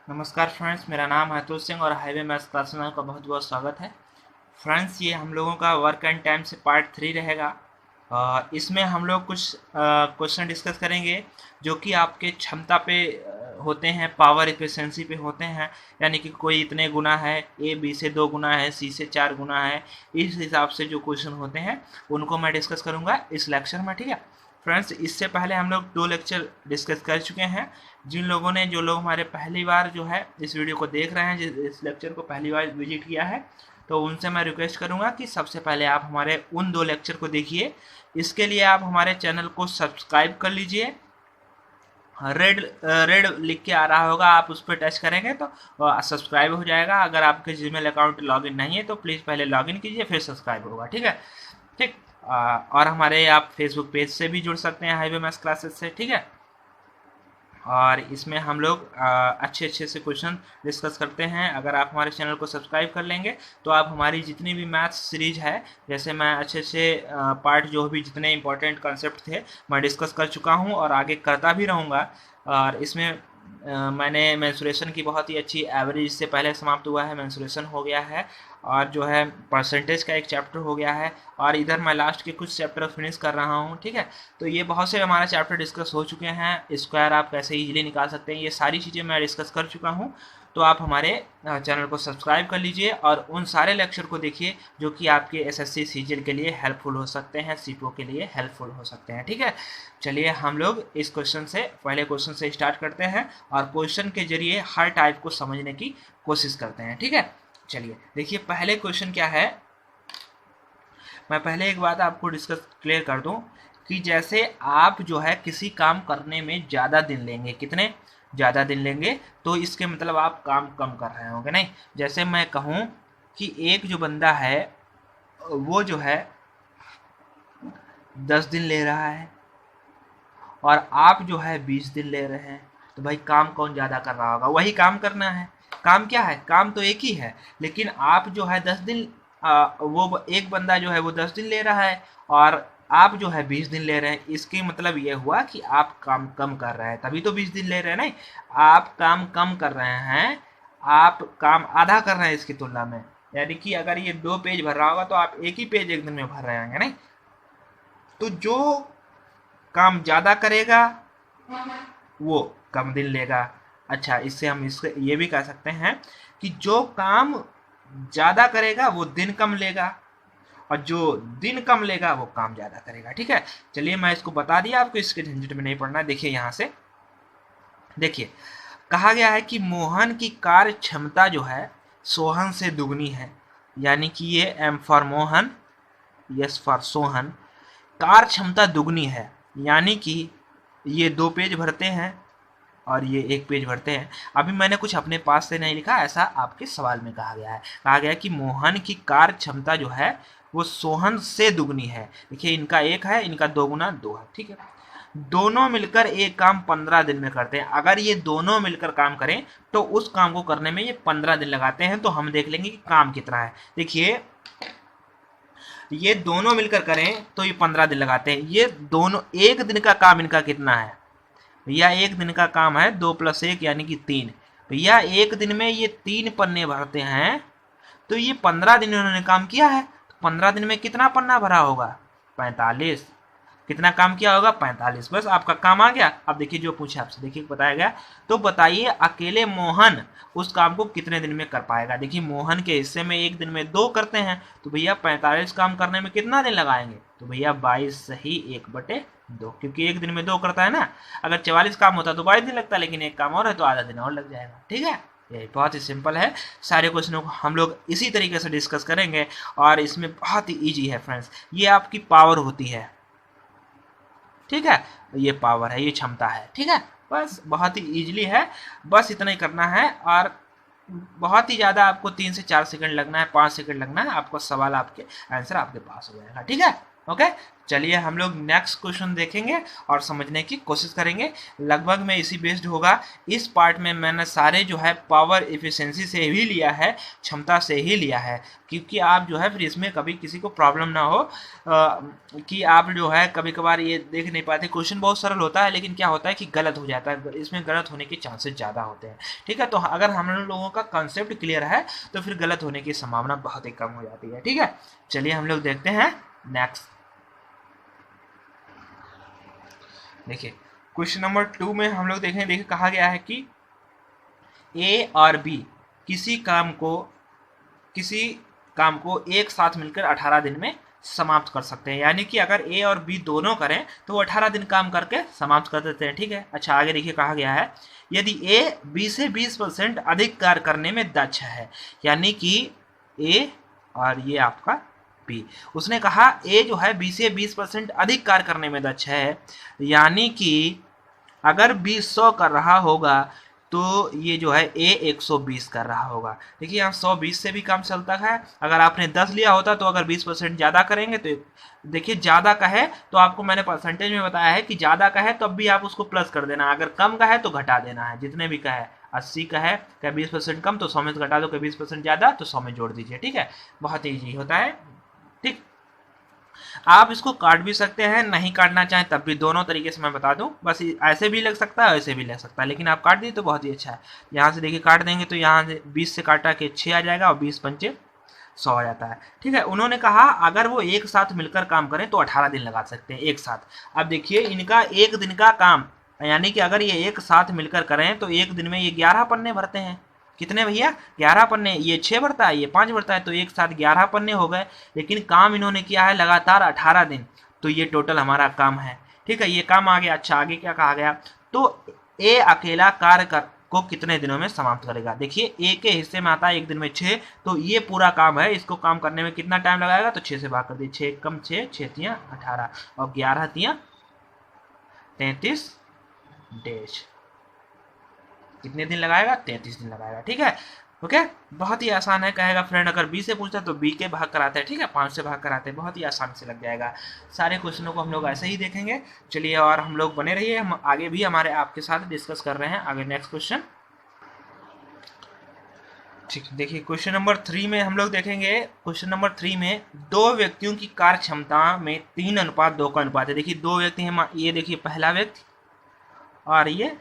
नमस्कार फ्रेंड्स, मेरा नाम है अतुल सिंह और हाईवे मैथ्स क्लास में आपका बहुत बहुत स्वागत है। फ्रेंड्स, ये हम लोगों का वर्क एंड टाइम से पार्ट 3 रहेगा। इसमें हम लोग कुछ क्वेश्चन डिस्कस करेंगे जो कि आपके क्षमता पे होते हैं, पावर एफिशिएंसी पे होते हैं। यानी कि कोई इतने गुना है, ए बी से 2 गुना है, सी से 4 गुना है, इस हिसाब से जो क्वेश्चन होते हैं उनको मैं डिस्कस करूँगा इस लेक्चर में। ठीक है फ्रेंड्स, इससे पहले हम लोग 2 लेक्चर डिस्कस कर चुके हैं। जो लोग हमारे पहली बार जो है इस वीडियो को देख रहे हैं, इस लेक्चर को पहली बार विजिट किया है, तो उनसे मैं रिक्वेस्ट करूंगा कि सबसे पहले आप हमारे उन 2 लेक्चर को देखिए। इसके लिए आप हमारे चैनल को सब्सक्राइब कर लीजिए। रेड रेड लिख के आ रहा होगा, आप उस पर टच करेंगे तो सब्सक्राइब हो जाएगा। अगर आपके जीमेल अकाउंट लॉगिन नहीं है तो प्लीज़ पहले लॉगिन कीजिए, फिर सब्सक्राइब होगा। ठीक है, ठीक। और हमारे आप फेसबुक पेज से भी जुड़ सकते हैं, हाईवे मैथ्स क्लासेस से। ठीक है, और इसमें हम लोग अच्छे अच्छे से क्वेश्चन डिस्कस करते हैं। अगर आप हमारे चैनल को सब्सक्राइब कर लेंगे तो आप हमारी जितनी भी मैथ्स सीरीज है, जैसे मैं अच्छे अच्छे पार्ट जो भी जितने इंपॉर्टेंट कॉन्सेप्ट थे मैं डिस्कस कर चुका हूं और आगे करता भी रहूँगा। और इसमें मैंने मेंसुरेशन की बहुत ही अच्छी एवरेज इससे पहले समाप्त हुआ है, मेंसुरेशन हो गया है, और जो है परसेंटेज का एक चैप्टर हो गया है, और इधर मैं लास्ट के कुछ चैप्टर फिनिश कर रहा हूँ। ठीक है, तो ये बहुत से हमारे चैप्टर डिस्कस हो चुके हैं। स्क्वायर आप कैसे इजीली निकाल सकते हैं, ये सारी चीज़ें मैं डिस्कस कर चुका हूँ। तो आप हमारे चैनल को सब्सक्राइब कर लीजिए और उन सारे लेक्चर को देखिए जो कि आपके एसएससी सीजीएल के लिए हेल्पफुल हो सकते हैं, सीपीओ के लिए हेल्पफुल हो सकते हैं। ठीक है, चलिए हम लोग इस क्वेश्चन से पहले क्वेश्चन से स्टार्ट करते हैं और क्वेश्चन के जरिए हर टाइप को समझने की कोशिश करते हैं। ठीक है, चलिए देखिए पहले क्वेश्चन क्या है। मैं पहले एक बात आपको डिस्कस क्लियर कर दूं कि जैसे आप जो है किसी काम करने में ज़्यादा दिन लेंगे, कितने ज़्यादा दिन लेंगे, तो इसके मतलब आप काम कम कर रहे होंगे। नहीं, जैसे मैं कहूँ कि एक जो बंदा है वो जो है 10 दिन ले रहा है और आप जो है 20 दिन ले रहे हैं, तो भाई काम कौन ज़्यादा कर रहा होगा? वही काम करना है। काम क्या है? काम तो एक ही है, लेकिन आप जो है 10 दिन वो एक बंदा जो है वो 10 दिन ले रहा है और आप जो है 20 दिन ले रहे हैं। इसके मतलब ये हुआ कि आप काम कम कर रहे हैं, तभी तो 20 दिन ले रहे हैं। नहीं, आप काम कम कर रहे हैं, आप काम आधा कर रहे हैं इसकी तुलना में। यानी कि अगर ये 2 पेज भर रहा होगा तो आप एक ही पेज एक दिन में भर रहे होंगे। नहीं, तो जो काम ज़्यादा करेगा वो कम दिन लेगा। अच्छा, इससे हम इससे ये भी कह सकते हैं कि जो काम ज़्यादा करेगा वो दिन कम लेगा और जो दिन कम लेगा वो काम ज़्यादा करेगा। ठीक है, चलिए मैं इसको बता दिया आपको, इसके झंझट में नहीं पड़ना। देखिए यहाँ से देखिए, कहा गया है कि मोहन की कार्य क्षमता जो है सोहन से दुगनी है। यानी कि ये M for Mohan, S for Sohan, कार्य क्षमता दुगनी है। यानी कि ये 2 पेज भरते हैं और ये 1 पेज भरते हैं। अभी मैंने कुछ अपने पास से नहीं लिखा, ऐसा आपके सवाल में कहा गया है। कहा गया कि मोहन की कार्य क्षमता जो है वो सोहन से दुगनी है। देखिए इनका 1 है, इनका 2 गुना 2 है। ठीक है, दोनों मिलकर एक काम 15 दिन में करते हैं। अगर ये दोनों मिलकर काम करें तो उस काम को करने में ये 15 दिन लगाते हैं। तो हम देख लेंगे कि काम कितना है। देखिए ये दोनों मिलकर करें तो ये 15 दिन लगाते हैं। ये दोनों एक दिन का काम इनका कितना है भैया? एक दिन का काम है 2 + 1 यानी कि 3। भैया एक दिन में ये 3 पन्ने भरते हैं, तो ये 15 दिन इन्होंने काम किया है। तो 15 दिन में कितना पन्ना भरा होगा? 45। कितना काम किया होगा? 45। बस आपका काम आ गया। अब देखिए जो पूछे आपसे, देखिए बताया गया, तो बताइए अकेले मोहन उस काम को कितने दिन में कर पाएगा। देखिए मोहन के हिस्से में एक दिन में 2 करते हैं, तो भैया 45 काम करने में कितना दिन लगाएंगे? तो भैया 22 सही 1/2, क्योंकि एक दिन में 2 करता है ना। अगर 44 काम होता तो 22 दिन लगता, लेकिन एक काम और है तो आधा दिन और लग जाएगा। ठीक है, ये बहुत ही सिंपल है। सारे क्वेश्चनों को हम लोग इसी तरीके से डिस्कस करेंगे और इसमें बहुत ही ईजी है फ्रेंड्स। ये आपकी पावर होती है। ठीक है, ये पावर है, ये क्षमता है। ठीक है, बस बहुत ही इजीली है, बस इतना ही करना है। और बहुत ही ज़्यादा आपको 3 से 4 सेकंड लगना है, 5 सेकंड लगना है, आपको सवाल आपके आंसर आपके पास हो जाएगा। ठीक है, ओके, चलिए हम लोग नेक्स्ट क्वेश्चन देखेंगे और समझने की कोशिश करेंगे। लगभग में इसी बेस्ड होगा। इस पार्ट में मैंने सारे जो है पावर एफिशिएंसी से ही लिया है, क्षमता से ही लिया है, क्योंकि आप जो है फिर इसमें कभी किसी को प्रॉब्लम ना हो कि आप जो है कभी कभार ये देख नहीं पाते। क्वेश्चन बहुत सरल होता है लेकिन क्या होता है कि गलत हो जाता है, इसमें गलत होने के चांसेस ज़्यादा होते हैं। ठीक है, तो अगर हम लोगों का कंसेप्ट क्लियर है तो फिर गलत होने की संभावना बहुत ही कम हो जाती है। ठीक है, चलिए हम लोग देखते हैं नेक्स्ट। देखिए क्वेश्चन नंबर 2 में हम लोग देखें, देखिए कहा गया है कि ए और बी किसी काम को एक साथ मिलकर 18 दिन में समाप्त कर सकते हैं। यानी कि अगर ए और बी दोनों करें तो वो 18 दिन काम करके समाप्त कर देते हैं। ठीक है, अच्छा आगे देखिए कहा गया है यदि ए बी से 20% अधिक कार्य करने में दक्ष है। यानी कि ए और ये आपका बी, उसने कहा ए जो है बी से 20% अधिक कार्य करने में दक्ष है। यानी कि अगर बी 100 कर रहा होगा तो ये जो है ए 120 कर रहा होगा। देखिए यहाँ 120 से भी कम चलता है। अगर आपने 10 लिया होता तो अगर 20% ज़्यादा करेंगे तो देखिए ज़्यादा का है तो आपको मैंने परसेंटेज में बताया है कि ज़्यादा का है तब भी आप उसको प्लस कर देना, अगर कम का है तो घटा देना है। जितने भी का है 80 का है, क्या 20% कम तो 100 में घटा दो, क्या 20% ज़्यादा तो 100 में जोड़ दीजिए। ठीक है, बहुत ईजी होता है। ठीक, आप इसको काट भी सकते हैं, नहीं काटना चाहें तब भी, दोनों तरीके से मैं बता दूं। बस ऐसे भी लग सकता है, ऐसे भी लग सकता है, लेकिन आप काट दिए तो बहुत ही अच्छा है। यहाँ से देखिए काट देंगे तो यहाँ से 20 से काटा के 6 आ जाएगा और 20 पंचे 100 आ जाता है। ठीक है, उन्होंने कहा अगर वो एक साथ मिलकर काम करें तो 18 दिन लगा सकते हैं एक साथ। अब देखिए इनका एक दिन का काम, यानी कि अगर ये एक साथ मिलकर करें तो एक दिन में ये 11 पन्ने भरते हैं। कितने भैया? 11 पन्ने। ये 6 भरता है, ये 5 भरता है, तो एक साथ 11 पन्ने हो गए। लेकिन काम इन्होंने किया है लगातार 18 दिन, तो ये टोटल हमारा काम है। ठीक है, ये काम आ गया। अच्छा आगे क्या कहा गया, तो ए अकेला कार्य को कितने दिनों में समाप्त करेगा। देखिए ए के हिस्से में आता है एक दिन में 6, तो ये पूरा काम है, इसको काम करने में कितना टाइम लगाएगा, तो 6 से भाग कर दिए, 6 कम 6, 6 तियां 18 और 11 तियां 33 डेज। कितने दिन लगाएगा? 33 दिन लगाएगा। ठीक है, ओके, बहुत ही आसान है। कहेगा फ्रेंड अगर बी से पूछता है तो बी के भाग कराते हैं। ठीक है, 5 से भाग कराते हैं, बहुत ही आसान से लग जाएगा। सारे क्वेश्चनों को हम लोग ऐसे ही देखेंगे। चलिए और हम लोग बने रहिए, हम आगे भी हमारे आपके साथ डिस्कस कर रहे हैं। आगे नेक्स्ट क्वेश्चन। ठीक, देखिए क्वेश्चन नंबर 3 में हम लोग देखेंगे। क्वेश्चन नंबर 3 में दो व्यक्तियों की कार्य क्षमता में 3:2 का अनुपात है। देखिए दो व्यक्ति हैं, ये देखिए पहला व्यक्ति और ये,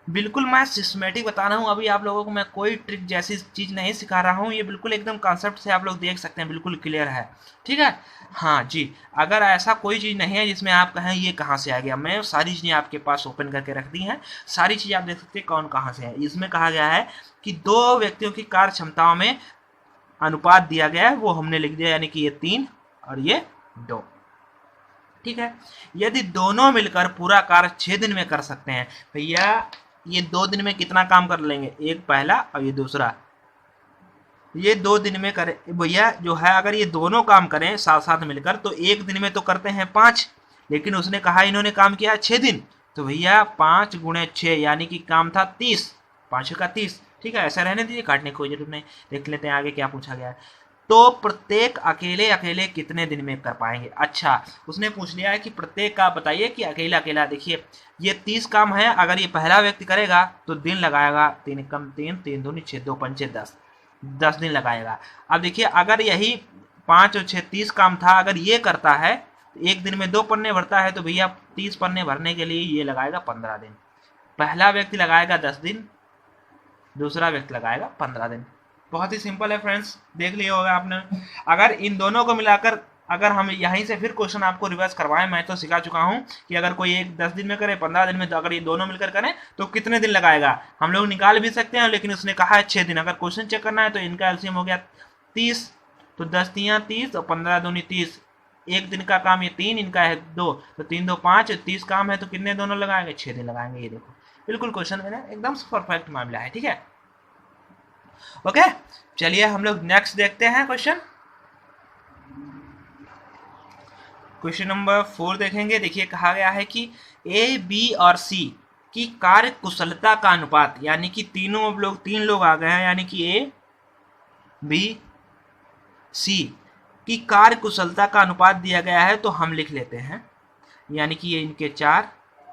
बिल्कुल मैं सिस्टमेटिक बता रहा हूँ। अभी आप लोगों को मैं कोई ट्रिक जैसी चीज़ नहीं सिखा रहा हूँ, ये बिल्कुल एकदम कॉन्सेप्ट से आप लोग देख सकते हैं, बिल्कुल क्लियर है। ठीक है, हाँ जी, अगर ऐसा कोई चीज़ नहीं है जिसमें आप कहें ये कहाँ से आ गया, मैं सारी चीज़ें आपके पास ओपन करके रख दी हैं, सारी चीज़ें आप देख सकते हैं कौन कहाँ से है। इसमें कहा गया है कि दो व्यक्तियों की कार्य क्षमताओं में अनुपात दिया गया है, वो हमने लिख दिया, यानी कि ये 3 और ये 2। ठीक है, यदि दोनों मिलकर पूरा कार्य 6 दिन में कर सकते हैं, भैया ये 2 दिन में कितना काम कर लेंगे, एक पहला और ये दूसरा, ये 2 दिन में करें भैया जो है। अगर ये दोनों काम करें साथ साथ मिलकर तो एक दिन में तो करते हैं 5, लेकिन उसने कहा इन्होंने काम किया 6 दिन, तो भैया 5 गुणे 6 यानी कि काम था 30, 5 का 30। ठीक है, ऐसा रहने दीजिए, काटने की कोई जरूरत नहीं। देख लेते हैं आगे क्या पूछा गया है। तो प्रत्येक अकेले अकेले कितने दिन में कर पाएंगे। अच्छा, उसने पूछ लिया है कि प्रत्येक का बताइए कि अकेला अकेला। देखिए ये 30 काम है, अगर ये पहला व्यक्ति करेगा तो दिन लगाएगा 3 कम 3, 3 दूनी 6, 2 पंचे 10, 10 दिन लगाएगा। अब देखिए अगर यही 5 और 6 30 काम था, अगर ये करता है एक दिन में 2 पन्ने भरता है, तो भैया 30 पन्ने भरने के लिए ये लगाएगा 15 दिन। पहला व्यक्ति लगाएगा 10 दिन, दूसरा व्यक्ति लगाएगा 15 दिन। बहुत ही सिंपल है फ्रेंड्स, देख लिया होगा आपने। अगर इन दोनों को मिलाकर अगर हम यहीं से फिर क्वेश्चन आपको रिवर्स करवाएं, मैं तो सिखा चुका हूं कि अगर कोई एक 10 दिन में करे 15 दिन में, तो अगर ये दोनों मिलकर करें तो कितने दिन लगाएगा, हम लोग निकाल भी सकते हैं, लेकिन उसने कहा है 6 दिन। अगर क्वेश्चन चेक करना है तो इनका एलसीएम हो गया 30, तो 10 तियां 30 और 15 दूनी 30। एक दिन का काम ये 3, इनका है 2, तो 3 2 5, 30 काम है, तो कितने दोनों लगाएंगे, 6 दिन लगाएंगे। ये देखो बिल्कुल क्वेश्चन में ना एकदम परफेक्ट मामला है। ठीक है, ओके, चलिए हम लोग नेक्स्ट देखते हैं क्वेश्चन। क्वेश्चन नंबर 4 देखेंगे। देखिए कहा गया है कि ए बी और सी की कार्य कुशलता का अनुपात, यानी कि तीनों लोग, 3 लोग आ गए हैं, यानी कि ए बी सी कि कार्य कुशलता का अनुपात दिया गया है, तो हम लिख लेते हैं, यानी कि ये इनके 4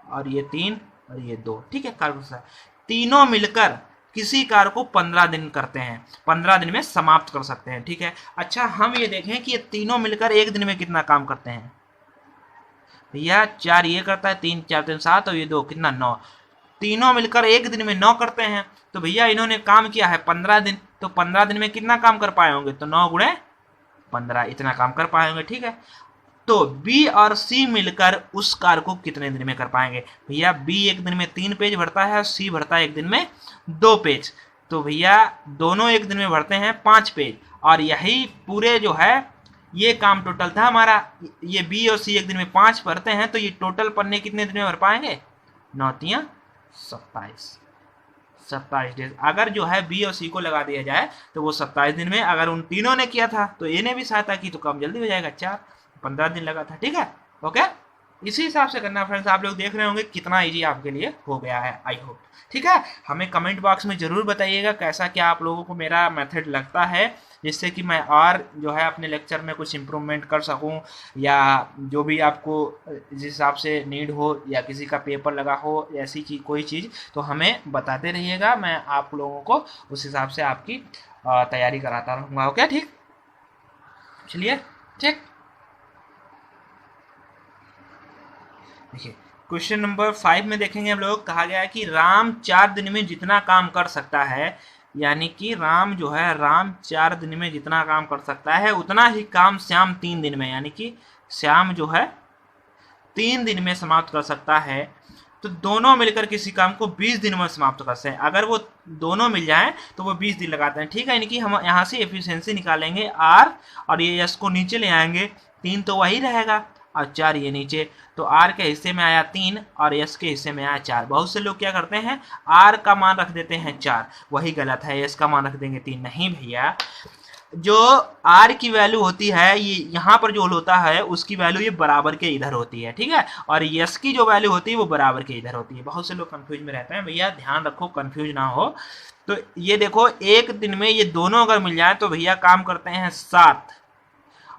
और ये 3 और ये 2, ठीक है। कार्य कुशलता तीनों मिलकर किसी कार्य को 15 दिन करते हैं, 15 दिन में समाप्त कर सकते हैं, ठीक है। अच्छा, हम ये देखें कि ये तीनों मिलकर एक दिन में कितना काम करते हैं। भैया 4 ये करता है, 3 4 3 7 और ये 2 कितना 9, तीनों मिलकर एक दिन में 9 करते हैं। तो भैया इन्होंने काम किया है 15 दिन, तो 15 दिन में कितना काम कर पाए होंगे, तो 9 गुणे 15 इतना काम कर पाए होंगे, ठीक है। तो बी और सी मिलकर उस कार्य को कितने दिन में कर पाएंगे। भैया बी एक दिन में 3 पेज भरता है और सी भरता है एक दिन में 2 पेज, तो भैया दोनों एक दिन में भरते हैं 5 पेज, और यही पूरे जो है ये काम टोटल था हमारा। ये बी और सी एक दिन में 5 भरते हैं, तो ये टोटल पन्ने कितने दिन में भर पाएंगे, 9 तियां 27 डेज। अगर जो है बी और सी को लगा दिया जाए तो वो 27 दिन में, अगर उन तीनों ने किया था तो ए ने भी सहायता की तो काम जल्दी हो जाएगा, 15 दिन लगा था, ठीक है। ओके, इसी हिसाब से करना फ्रेंड्स। आप लोग देख रहे होंगे कितना इजी आपके लिए हो गया है, आई होप, ठीक है। हमें कमेंट बॉक्स में जरूर बताइएगा कैसा क्या आप लोगों को मेरा मेथड लगता है, जिससे कि मैं और जो है अपने लेक्चर में कुछ इम्प्रूवमेंट कर सकूं, या जो भी आपको जिस हिसाब से नीड हो या किसी का पेपर लगा हो ऐसी चीज़ कोई चीज़, तो हमें बताते रहिएगा, मैं आप लोगों को उस हिसाब से आपकी तैयारी कराता रहूँगा। ओके, ठीक, चलिए, ठीक। देखिए क्वेश्चन नंबर 5 में देखेंगे हम लोग, कहा गया है कि राम 4 दिन में जितना काम कर सकता है, यानी कि राम जो है, राम 4 दिन में जितना काम कर सकता है उतना ही काम श्याम 3 दिन में, यानी कि श्याम जो है 3 दिन में समाप्त कर सकता है। तो दोनों मिलकर किसी काम को 20 दिन में समाप्त कर सकते हैं। अगर वो दोनों मिल जाएं तो वो 20 दिन लगाते हैं, ठीक है। यानी कि हम यहाँ से एफिशिएंसी निकालेंगे आर, और ये एस को नीचे ले आएंगे, 3 तो वही रहेगा और 4 ये नीचे, तो आर के हिस्से में आया 3 और एस के हिस्से में आया 4। बहुत से लोग क्या करते हैं, आर का मान रख देते हैं 4, वही गलत है, एस का मान रख देंगे 3। नहीं भैया, जो आर की वैल्यू होती है, ये यहाँ पर जो होता है उसकी वैल्यू ये बराबर के इधर होती है, ठीक है, और एस की जो वैल्यू होती है वो बराबर के इधर होती है। बहुत से लोग कंफ्यूज में रहते हैं, भैया ध्यान रखो कंफ्यूज ना हो। तो ये देखो, एक दिन में ये दोनों अगर मिल जाए तो भैया काम करते हैं 7,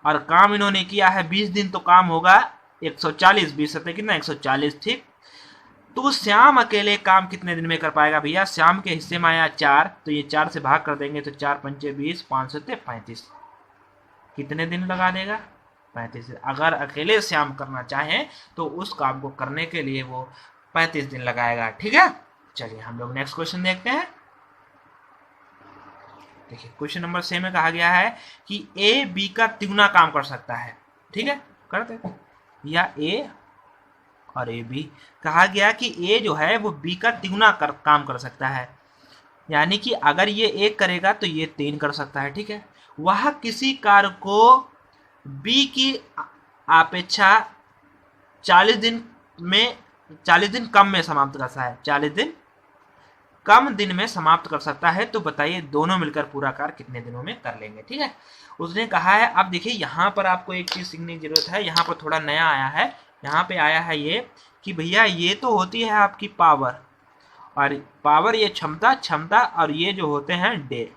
और काम इन्होंने किया है 20 दिन, तो काम होगा 140, 20 सत्ते कितना 140, ठीक। तो श्याम अकेले काम कितने दिन में कर पाएगा भैया, श्याम के हिस्से में आया 4, तो ये 4 से भाग कर देंगे तो 4 पंचे 20, 5 सत्ते 35, कितने दिन लगा देगा, 35 दिन। अगर अकेले श्याम करना चाहे तो उस काम को करने के लिए वो 35 दिन लगाएगा, ठीक है। चलिए हम लोग नेक्स्ट क्वेश्चन देखते हैं। देखिए क्वेश्चन नंबर 6 में कहा गया है कि ए बी का तिगुना काम कर सकता है, ठीक है, करते हैं। या ए और ए बी, कहा गया कि ए जो है वो बी का तिगुना काम कर सकता है, यानी कि अगर ये 1 करेगा तो ये 3 कर सकता है, ठीक है। वह किसी कार्य को बी की अपेक्षा 40 दिन कम में समाप्त कर सकता है, 40 दिन कम दिन में समाप्त कर सकता है। तो बताइए दोनों मिलकर पूरा कार्य कितने दिनों में कर लेंगे, ठीक है। उसने कहा है, अब देखिए यहाँ पर आपको एक चीज सीखने की जरूरत है, यहाँ पर थोड़ा नया आया है, यहाँ पे आया है ये कि भैया ये तो होती है आपकी पावर, और पावर ये क्षमता, और ये जो होते हैं डे,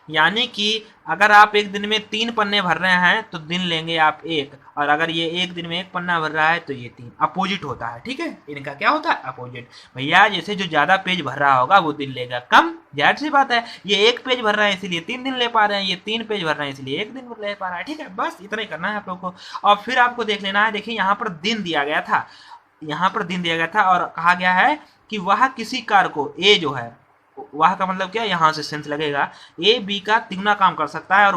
यानी कि अगर आप एक दिन में 3 पन्ने भर रहे हैं तो दिन लेंगे आप 1, और अगर ये एक दिन में 1 पन्ना भर रहा है तो ये 3, अपोजिट होता है, ठीक है। इनका क्या होता है, अपोजिट। भैया जैसे जो ज्यादा पेज भर रहा होगा वो दिन लेगा कम, जाहिर सी बात है। ये 1 पेज भर रहा है इसलिए 3 दिन ले पा रहे हैं, ये 3 पेज भर रहे हैं इसलिए 1 दिन ले पा रहा है, ठीक है। बस इतना ही करना है आप लोग को। और फिर आपको देख लेना है, देखिए यहाँ पर दिन दिया गया था, यहाँ पर दिन दिया गया था, और कहा गया है कि वह किसी कार्य को, ए जो है, वह का मतलब क्या, यहाँ से सेंस लगेगा, ए बी का तिगुना काम कर सकता है, और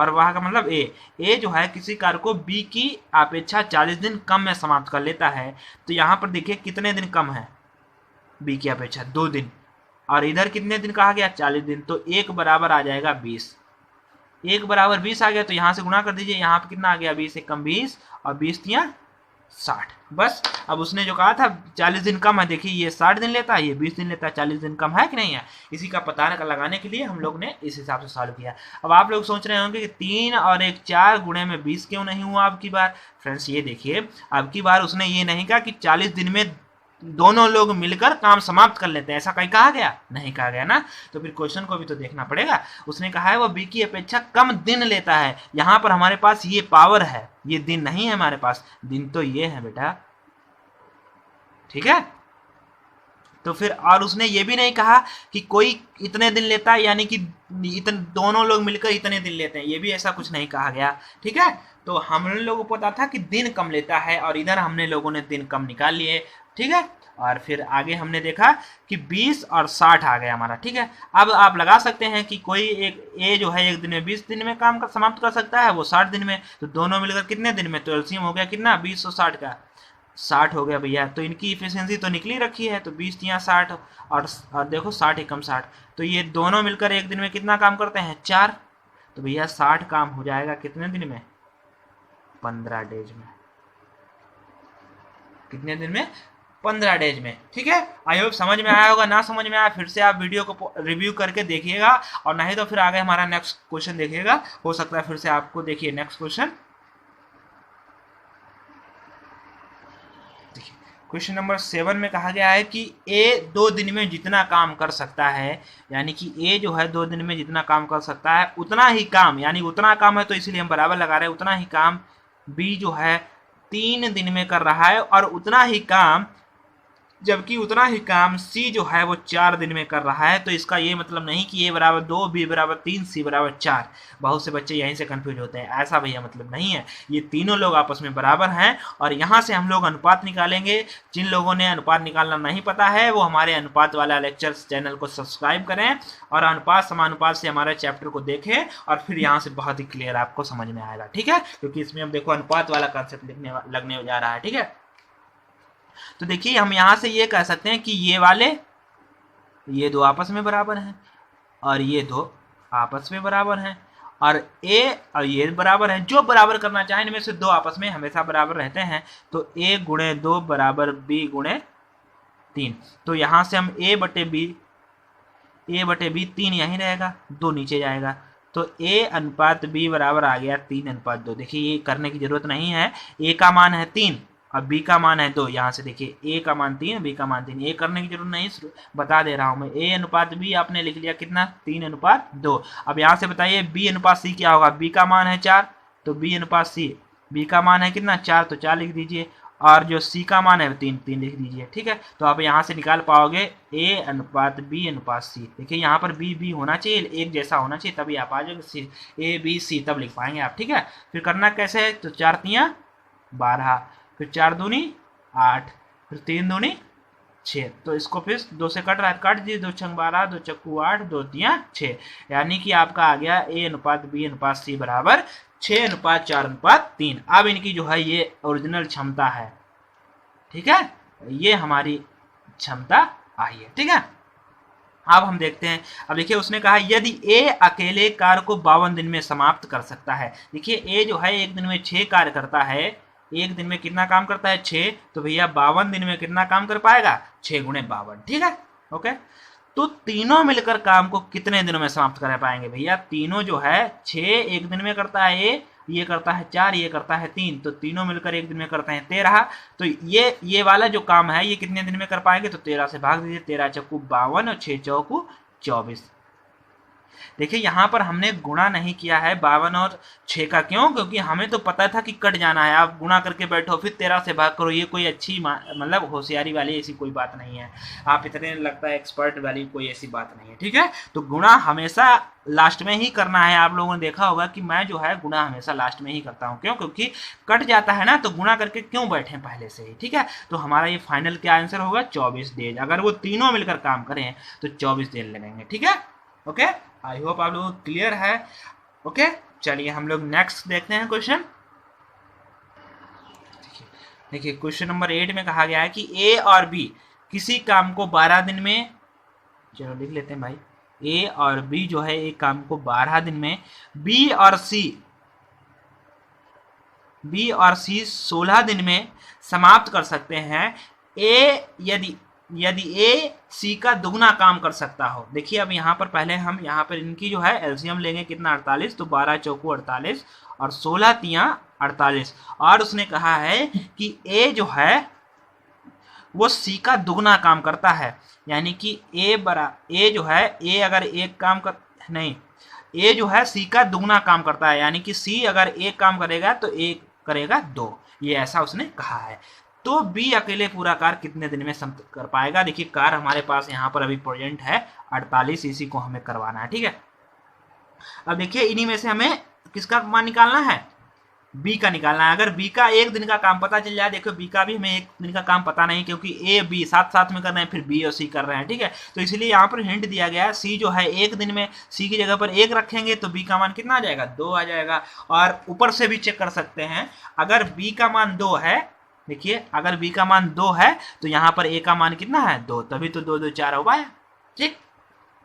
वह का मतलब ए जो है किसी कार्य को बी की अपेक्षा 40 दिन कम में समाप्त कर लेता है। तो यहाँ पर देखिए कितने दिन कम है बी की अपेक्षा, 2 दिन, और इधर कितने दिन कहा गया, 40 दिन, तो 1 बराबर आ जाएगा 20, 1 बराबर 20 आ गया, तो यहाँ से गुणा कर दीजिए, यहाँ पे कितना आ गया, 20 एकम 20 और 20 तियां 60। बस अब उसने जो कहा था 40 दिन कम है, देखिए ये 60 दिन लेता है, ये 20 दिन लेता है, 40 दिन कम है कि नहीं है। इसी का पता लगाने के लिए हम लोग ने इस हिसाब से सॉल्व किया। अब आप लोग सोच रहे होंगे कि 3 और 1 4 गुणे में 20 क्यों नहीं हुआ अब की बार। फ्रेंड्स ये देखिए, अब की बार उसने ये नहीं कहा कि 40 दिन में दोनों लोग मिलकर काम समाप्त कर लेते हैं, ऐसा कहीं कहा गया? नहीं कहा गया ना। तो फिर क्वेश्चन को भी तो देखना पड़ेगा। उसने कहा है वो बी की अपेक्षा कम दिन लेता है। यहां पर हमारे पास ये पावर है, ये दिन नहीं है हमारे पास, दिन तो ये है बेटा, ठीक है। तो फिर और उसने ये भी नहीं कहा कि कोई इतने दिन लेता है, यानी कि दोनों लोग मिलकर इतने दिन लेते हैं, ये भी ऐसा कुछ नहीं कहा गया, ठीक है। तो हम लोगों को पता था कि दिन कम लेता है, और इधर हमने लोगों ने दिन कम निकाल लिए, ठीक है। और फिर आगे हमने देखा कि 20 और 60 आ गया हमारा, ठीक है। अब आप लगा सकते हैं कि कोई एक ए जो है एक दिन में 20 दिन में काम समाप्त कर सकता है, वो 60 दिन में, तो दोनों मिलकर कितने दिन में? तो एलसीएम हो गया कितना? 20 और 60 का 60 हो गया भैया। तो इनकी इफिशियंसी तो निकली रखी है, तो 20 या 60 और देखो 60 एकम 60, तो ये दोनों मिलकर एक दिन में कितना काम करते हैं? 4। तो भैया 60 काम हो जाएगा कितने दिन में? 15 डेज में। कितने दिन में? 15 डेज में, ठीक है। आई होप समझ में आया होगा। ना समझ में आया फिर से आप वीडियो को रिव्यू करके देखिएगा, और नहीं तो फिर आगे हमारा नेक्स्ट क्वेश्चन देखिएगा, हो सकता है फिर से आपको। देखिए नेक्स्ट क्वेश्चन, क्वेश्चन नंबर 7 में कहा गया है कि ए 2 दिन में जितना काम कर सकता है, यानी कि ए जो है 2 दिन में जितना काम कर सकता है उतना ही काम, यानी उतना काम है तो इसलिए हम बराबर लगा रहे हैं, उतना ही काम बी जो है 3 दिन में कर रहा है, और उतना ही काम, जबकि उतना ही काम सी जो है वो 4 दिन में कर रहा है। तो इसका ये मतलब नहीं कि ए बराबर 2, बी बराबर 3, सी बराबर 4। बहुत से बच्चे यहीं से कंफ्यूज होते हैं, ऐसा भैया मतलब नहीं है। ये तीनों लोग आपस में बराबर हैं, और यहाँ से हम लोग अनुपात निकालेंगे। जिन लोगों ने अनुपात निकालना नहीं पता है वो हमारे अनुपात वाला लेक्चर्स चैनल को सब्सक्राइब करें, और अनुपात समानुपात से हमारे चैप्टर को देखें, और फिर यहाँ से बहुत ही क्लियर आपको समझ में आएगा, ठीक है। क्योंकि इसमें हम देखो अनुपात वाला कॉन्सेप्ट लगने जा रहा है, ठीक है। तो देखिए हम यहां से ये कह सकते हैं कि ये दो आपस में बराबर हैं, और ये दो आपस में बराबर हैं, और ए और ये बराबर हैं। जो बराबर करना चाहे इनमें से दो आपस में हमेशा बराबर रहते हैं। तो ए गुणे 2 बराबर बी गुणे 3। तो यहां से हम ए बटे बी 3 यहीं रहेगा, 2 नीचे जाएगा, तो ए अनुपात बी बराबर आ गया 3 अनुपात 2। देखिए ये करने की जरूरत नहीं है, ए का मान है 3 और बी का मान है 2। यहाँ से देखिए ए का मान 3, बी का मान 3, ये करने की जरूरत नहीं, बता दे रहा हूं मैं। ए अनुपात बी आपने लिख लिया कितना? 3 अनुपात 2। अब यहाँ से बताइए बी अनुपात सी क्या होगा? बी का मान है 4, तो बी अनुपात सी, बी का मान है कितना? 4, तो 4 लिख दीजिए, और जो सी का मान है 3, 3 लिख दीजिए, ठीक है। तो आप यहाँ से निकाल पाओगे ए अनुपात बी अनुपात सी। देखिए यहाँ पर बी बी होना चाहिए, एक जैसा होना चाहिए, तभी आप आ जाओगे ए बी सी, तब लिख पाएंगे आप, ठीक है। फिर करना कैसे है? तो 4 तियां 12, फिर 4 दूनी 8, फिर 3 दूनी 6। तो इसको फिर 2 से कट रहा है, काट दीजिए, 2 छंग 12, 2 चक्कू 8, 2 तियां 6, यानी कि आपका आ गया ए अनुपात बी अनुपात सी बराबर 6 अनुपात 4 अनुपात 3। अब इनकी जो है ये ओरिजिनल क्षमता है, ठीक है, ये हमारी क्षमता आई है, ठीक है। अब हम देखते हैं, अब देखिए उसने कहा यदि ए अकेले कार्य को 52 दिन में समाप्त कर सकता है। देखिए ए जो है एक दिन में 6 कार्य करता है, एक दिन में कितना काम करता है? 6, तो भैया 52 दिन में कितना काम कर पाएगा? 6 गुणे 52, ठीक है, ओके। तो तीनों मिलकर काम को कितने दिनों में समाप्त कर पाएंगे भैया? तीनों जो है 6 एक दिन में करता है, ये करता है 4, ये करता है 3, तो तीनों मिलकर एक दिन में करते हैं 13। तो ये वाला जो काम है ये कितने दिन में कर पाएंगे? तो 13 से भाग दीजिए, 13 चौकू 52 और 6 चौकू 24। देखिए यहाँ पर हमने गुणा नहीं किया है 52 और 6 का, क्यों? क्योंकि हमें तो पता था कि कट जाना है। आप गुणा करके बैठो फिर 13 से भाग करो, ये कोई अच्छी मतलब होशियारी वाली ऐसी कोई बात नहीं है। आप इतने लगता है एक्सपर्ट वाली कोई ऐसी बात नहीं है, ठीक है। तो गुणा हमेशा लास्ट में ही करना है। आप लोगों ने देखा होगा कि मैं जो है गुणा हमेशा लास्ट में ही करता हूँ, क्यों? क्योंकि कट जाता है ना, तो गुणा करके क्यों बैठे पहले से ही, ठीक है। तो हमारा ये फाइनल क्या आंसर होगा? 24 डेज। अगर वो तीनों मिलकर काम करें तो 24 डेज लगेंगे, ठीक है, ओके। आई होप आप लोगों को क्लियर है, ओके। चलिए हम लोग नेक्स्ट देखते हैं क्वेश्चन। देखिए क्वेश्चन नंबर 8 में कहा गया है कि ए और बी किसी काम को 12 दिन में, चलो लिख लेते हैं भाई, ए और बी जो है एक काम को 12 दिन में, बी और सी 16 दिन में समाप्त कर सकते हैं। ए यदि ए सी का दुगना काम कर सकता हो। देखिए अब यहाँ पर पहले हम यहाँ पर इनकी जो है एलसीएम लेंगे कितना? 48, तो 12 चौकू 48 और 16 तियां 48। और उसने कहा है कि ए जो है वो सी का दुगना काम करता है। यानी कि ए जो है, ए अगर एक काम कर नहीं, ए जो है सी का दुगना काम करता है। यानी कि सी अगर एक काम करेगा तो ए करेगा दो, ये ऐसा उसने कहा है। तो बी अकेले पूरा कार्य कितने दिन में समाप्त कर पाएगा? देखिए कार्य हमारे पास यहाँ पर अभी प्रेजेंट है 48, इसी को हमें करवाना है। ठीक है, अब देखिए इन्हीं में से हमें किसका मान निकालना है? बी का निकालना है। अगर बी का एक दिन का काम पता चल जाए, देखो बी का भी हमें एक दिन का काम पता नहीं, क्योंकि ए बी साथ साथ में कर रहे हैं, फिर बी और सी कर रहे हैं। ठीक है, तो इसलिए यहाँ पर हिंट दिया गया है, सी जो है एक दिन में सी की जगह पर एक रखेंगे तो बी का मान कितना आ जाएगा? 2 आ जाएगा। और ऊपर से भी चेक कर सकते हैं, अगर बी का मान 2 है, देखिए अगर बी का मान 2 है तो यहाँ पर ए का मान कितना है? 2, तभी तो 2 2 4 हो पाया। ठीक,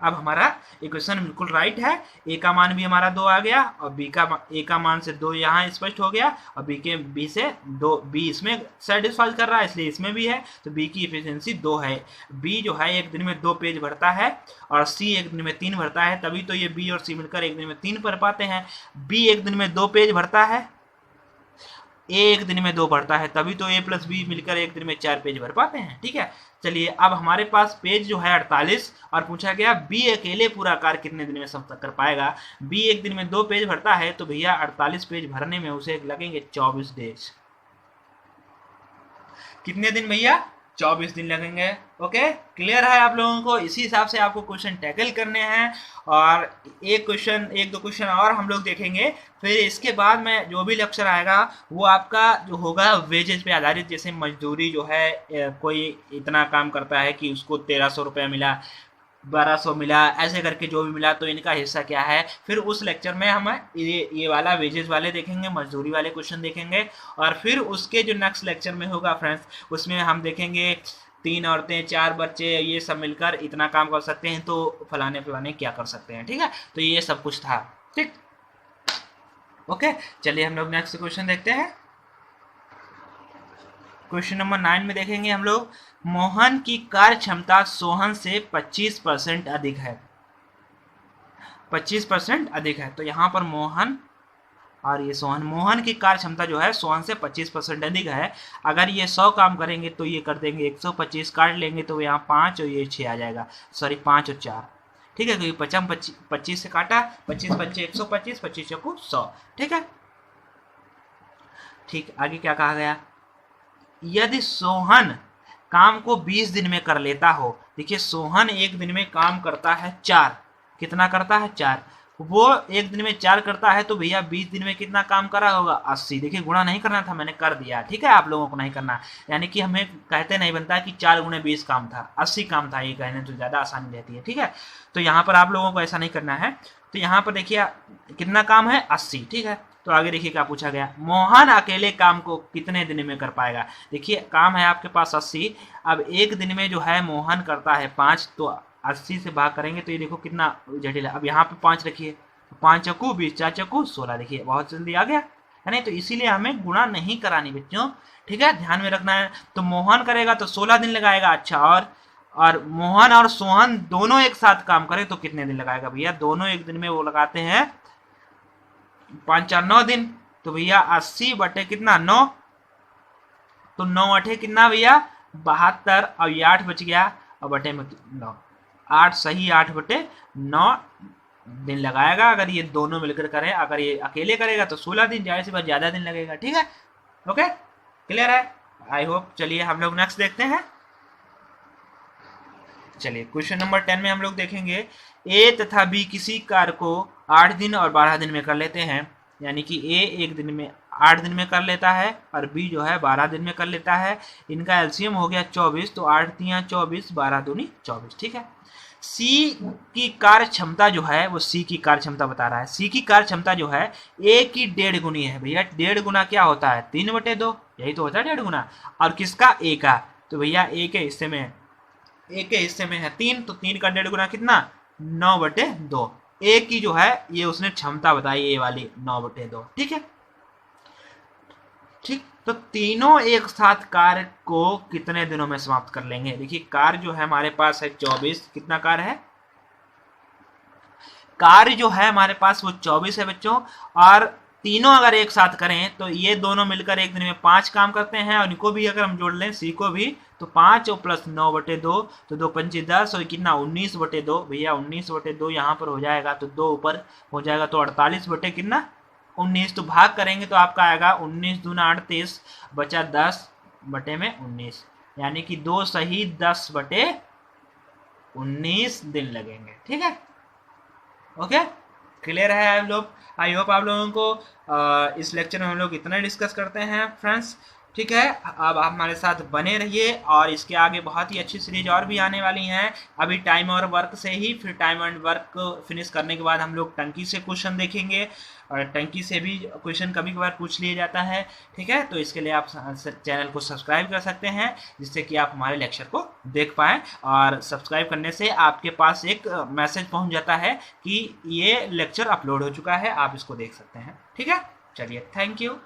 अब हमारा इक्वेशन बिल्कुल राइट है। ए का मान भी हमारा 2 आ गया और बी का ए का मान से 2 यहाँ स्पष्ट हो गया, और बी से 2, बी इसमें सेटिस्फाई कर रहा है इसलिए इसमें भी है, तो बी की इफिशियंसी 2 है। बी जो है एक दिन में 2 पेज भरता है और सी एक दिन में 3 भरता है, तभी तो ये बी और सी मिलकर एक दिन में 3 भर पाते हैं। बी एक दिन में 2 पेज भरता है, ए एक दिन में 2 भरता है, तभी तो ए प्लस बी मिलकर एक दिन में 4 पेज भर पाते हैं। ठीक है, चलिए अब हमारे पास पेज जो है 48 और पूछा गया बी अकेले पूरा कार्य कितने दिन में समाप्त कर पाएगा? बी एक दिन में 2 पेज भरता है, तो भैया 48 पेज भरने में उसे लगेंगे 24 डेज। कितने दिन भैया? 24 दिन लगेंगे। ओके, क्लियर है आप लोगों को? इसी हिसाब से आपको क्वेश्चन टैकल करने हैं, और एक दो क्वेश्चन और हम लोग देखेंगे। फिर इसके बाद में जो भी लेक्चर आएगा वो आपका जो होगा वेजेस पे आधारित, जैसे मजदूरी जो है, कोई इतना काम करता है कि उसको 1300 रुपया मिला, 1200 मिला, ऐसे करके जो भी मिला तो इनका हिस्सा क्या है। फिर उस लेक्चर में हम ये वाला वेजेस वाले देखेंगे, मजदूरी वाले क्वेश्चन देखेंगे, और फिर उसके जो नेक्स्ट लेक्चर में होगा फ्रेंड्स, उसमें हम देखेंगे 3 औरतें 4 बच्चे ये सब मिलकर इतना काम कर सकते हैं, तो फलाने फलाने क्या कर सकते हैं। ठीक है, तो ये सब कुछ था। ठीक, ओके, चलिए हम लोग नेक्स्ट क्वेश्चन देखते हैं। क्वेश्चन नंबर 9 में देखेंगे हम लोग, मोहन की कार्य क्षमता सोहन से 25% अधिक है। 25% अधिक है, तो यहाँ पर मोहन और ये सोहन, मोहन की कार्य क्षमता जो है सोहन से 25% अधिक है। अगर ये 100 काम करेंगे तो ये कर देंगे 125, काट लेंगे तो यहाँ 5 और ये 6 आ जाएगा, सॉरी 5 और 4। ठीक है, क्योंकि 25 से काटा, 25 25 125, 25 चौको 100। ठीक है, ठीक, आगे क्या कहा गया? यदि सोहन काम को 20 दिन में कर लेता हो, देखिए सोहन एक दिन में काम करता है 4, कितना करता है? 4, वो एक दिन में 4 करता है, तो भैया 20 दिन में कितना काम करा होगा? 80। देखिए गुणा नहीं करना था, मैंने कर दिया। ठीक है, आप लोगों को नहीं करना, यानी कि हमें कहते नहीं बनता कि 4 गुणे 20 काम था, 80 काम था, ये कहने तो ज़्यादा आसानी रहती है। ठीक है, तो यहाँ पर आप लोगों को ऐसा नहीं करना है। तो यहाँ पर देखिए कितना काम है? 80। ठीक है, तो आगे देखिए क्या पूछा गया, मोहन अकेले काम को कितने दिन में कर पाएगा? देखिए काम है आपके पास 80, अब एक दिन में जो है मोहन करता है 5, तो 80 से भाग करेंगे तो ये देखो कितना जटिल है। अब यहाँ पे 5 रखिए, 5 चक्कू 20, 4 चक्कू 16, देखिए बहुत जल्दी आ गया है नहीं? तो इसीलिए हमें गुणा नहीं करानी बच्चों। ठीक है, ध्यान में रखना है। तो मोहन करेगा तो 16 दिन लगाएगा। अच्छा, और मोहन और सोहन दोनों एक साथ काम करें तो कितने दिन लगाएगा? भैया दोनों एक दिन में वो लगाते हैं 5 4 9 दिन, तो भैया 80 बटे कितना? 9, तो 9 अठे कितना भैया? 72, और ये 8 बच गया और बटे में 9, 8 सही 8 बटे 9 दिन लगाएगा। अगर ये दोनों मिलकर करें, अगर ये अकेले करेगा तो 16 दिन, जाहिर सी बात ज़्यादा दिन लगेगा। ठीक है, ओके, क्लियर है? I hope. चलिए हम लोग नेक्स्ट देखते हैं। चलिए क्वेश्चन नंबर 10 में हम लोग देखेंगे, ए तथा बी किसी कार्य को 8 दिन और 12 दिन में कर लेते हैं। यानी कि ए एक दिन में 8 दिन में कर लेता है और बी जो है 12 दिन में कर लेता है। इनका एलसीएम हो गया 24, तो 8 तियां 24, 12 दूनी 24। ठीक है, सी की कार्य क्षमता जो है वो सी की कार्य क्षमता बता रहा है। सी की कार्य क्षमता जो है ए की 1.5 गुनी है। भैया 1.5 गुना क्या होता है? 3/2, यही तो होता है 1.5 गुना। और किसका? ए का। तो भैया ए के हिस्से में है 3, तो 3 का 1.5 गुना कितना? 9/2। ए की जो है ये उसने क्षमता बताई, ये वाली 9/2। ठीक है, ठीक, तो तीनों एक साथ कार्य को कितने दिनों में समाप्त कर लेंगे? देखिए कार्य जो है हमारे पास है 24, कितना कार्य है? कार्य जो है हमारे पास वो 24 है बच्चों, और तीनों अगर एक साथ करें तो ये दोनों मिलकर एक दिन में 5 काम करते हैं, और इनको भी अगर हम जोड़ लें सी को भी, तो 5 और प्लस 9/2, तो 2 पंचे 10 और कितना 19/2 भैया, 19/2 यहाँ पर हो जाएगा, तो 2 ऊपर हो जाएगा, तो 48 बटे कितना 19। तो भाग करेंगे तो आपका आएगा 19 दूना 38, बचा 10/19, यानी कि 2 सही 10/19 दिन लगेंगे। ठीक है, ओके, क्लियर है आप लोग? आई होप आप लोगों को इस लेक्चर में हम लोग इतना डिस्कस करते हैं फ्रेंड्स। ठीक है, अब आप हमारे साथ बने रहिए, और इसके आगे बहुत ही अच्छी सीरीज और भी आने वाली हैं। अभी टाइम और वर्क से ही, फिर टाइम एंड वर्क फिनिश करने के बाद हम लोग टंकी से क्वेश्चन देखेंगे, और टंकी से भी क्वेश्चन कभी कभार पूछ लिया जाता है। ठीक है, तो इसके लिए आप चैनल को सब्सक्राइब कर सकते हैं, जिससे कि आप हमारे लेक्चर को देख पाएँ, और सब्सक्राइब करने से आपके पास एक मैसेज पहुंच जाता है कि ये लेक्चर अपलोड हो चुका है, आप इसको देख सकते हैं। ठीक है, चलिए, थैंक यू।